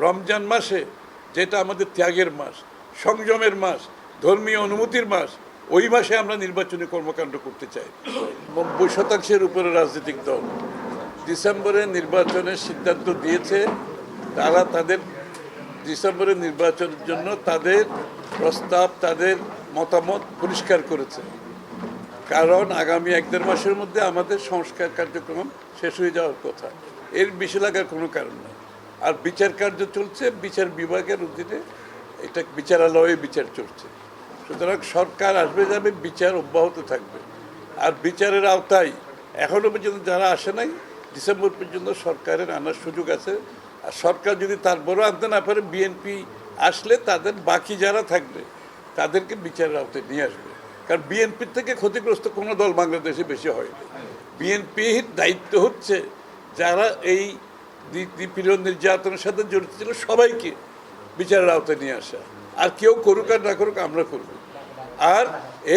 রমজান মাসে, যেটা আমাদের ত্যাগের মাস, সংযমের মাস, ধর্মীয় অনুমতির মাস, ওই মাসে আমরা নির্বাচনী কর্মকাণ্ড করতে চাই। 90% উপরে রাজনৈতিক দল ডিসেম্বরে নির্বাচনের সিদ্ধান্ত দিয়েছে। তারা তাদের ডিসেম্বরের নির্বাচনের জন্য তাদের প্রস্তাব, তাদের মতামত পরিষ্কার করেছে। কারণ আগামী 1-1.5 মাসের মধ্যে আমাদের সংস্কার কার্যক্রম শেষ হয়ে যাওয়ার কথা। এর বেশি লাগার কোনো কারণ নেই। আর বিচার কার্য চলছে, বিচার বিভাগের অধীনে এটা বিচারালয়ে বিচার চলছে। সুতরাং সরকার আসবে যাবে, বিচার অব্যাহত থাকবে। আর বিচারের আওতায় এখনও পর্যন্ত যারা আসে নাই, ডিসেম্বর পর্যন্ত সরকারের আনার সুযোগ আছে। আর সরকার যদি তারপরও আনতে না পারে, বিএনপি আসলে তাদের বাকি যারা থাকবে তাদেরকে বিচারের আওতায় নিয়ে আসবে। কারণ বিএনপির থেকে ক্ষতিগ্রস্ত কোনো দল বাংলাদেশে বেশি হয়নি। বিএনপির দায়িত্ব হচ্ছে যারা এই নিপীড়ন নির্যাতনের সাথে জড়িত ছিল সবাইকে বিচারের আওতায় নিয়ে আসা। আর কেউ করুক আর না করুক, আমরা করব। আর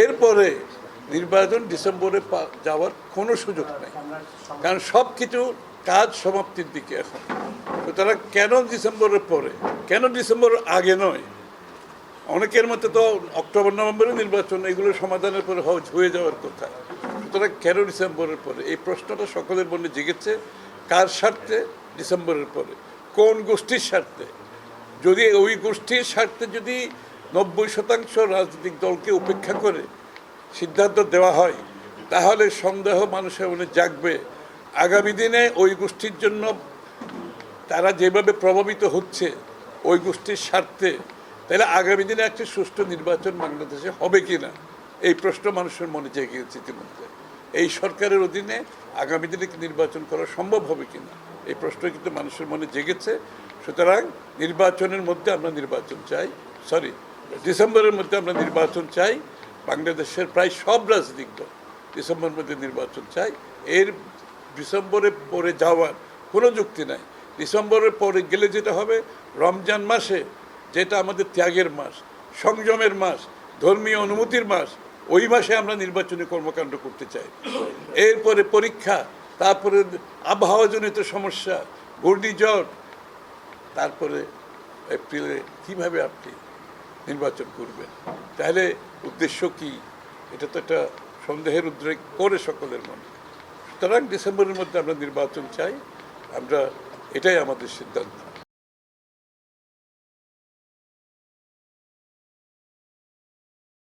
এরপরে নির্বাচন ডিসেম্বরে যাওয়ার কোনো সুযোগ নেই, কারণ সব কিছু কাজ সমাপ্তির দিকে এখন। সুতরাং কেন ডিসেম্বরের পরে, কেন ডিসেম্বর আগে নয়? অনেকের মতে তো অক্টোবর নভেম্বরে নির্বাচন, এগুলো সমাধানের পরে হয়ে যাওয়ার কথা। সুতরাং কেন ডিসেম্বরের পরে? এই প্রশ্নটা সকলের মনে জেগেছে। কার স্বার্থে ডিসেম্বরের পরে? কোন গোষ্ঠীর স্বার্থে? যদি ওই গোষ্ঠীর স্বার্থে যদি 90% রাজনৈতিক দলকে উপেক্ষা করে সিদ্ধান্ত দেওয়া হয়, তাহলে সন্দেহ মানুষের মনে জাগবে আগামী দিনে ওই গোষ্ঠীর জন্য তারা যেভাবে প্রভাবিত হচ্ছে ওই গোষ্ঠীর স্বার্থে, তাহলে আগামী দিনে একটি সুষ্ঠু নির্বাচন বাংলাদেশে হবে কি না, এই প্রশ্ন মানুষের মনে জেগে গেছে ইতিমধ্যে। এই সরকারের অধীনে আগামী দিনে কি নির্বাচন করা সম্ভব হবে কি না, এই প্রশ্ন কিন্তু মানুষের মনে জেগেছে। সুতরাং নির্বাচনের মধ্যে আমরা নির্বাচন চাই, ডিসেম্বরের মধ্যে আমরা নির্বাচন চাই। বাংলাদেশের প্রায় সব রাজনৈতিক দল ডিসেম্বরের মধ্যে নির্বাচন চাই। এর ডিসেম্বরে পরে যাওয়ার কোনো যুক্তি নাই। ডিসেম্বরের পরে গেলে যেটা হবে, রমজান মাসে, যেটা আমাদের ত্যাগের মাস, সংযমের মাস, ধর্মীয় অনুমতির মাস, ওই মাসে আমরা নির্বাচনী কর্মকাণ্ড করতে চাই। এরপরে পরীক্ষা, তারপরে আবহাওয়াজনিত সমস্যা, ঘূর্ণিঝড়, তারপরে এপ্রিলে কীভাবে আপনি নির্বাচন করবেন? তাহলে উদ্দেশ্য কি? এটা তো একটা সন্দেহের উদ্রেক করে সকলের মনে। সুতরাং ডিসেম্বরের মধ্যে আমরা নির্বাচন চাই, এটাই আমাদের সিদ্ধান্ত।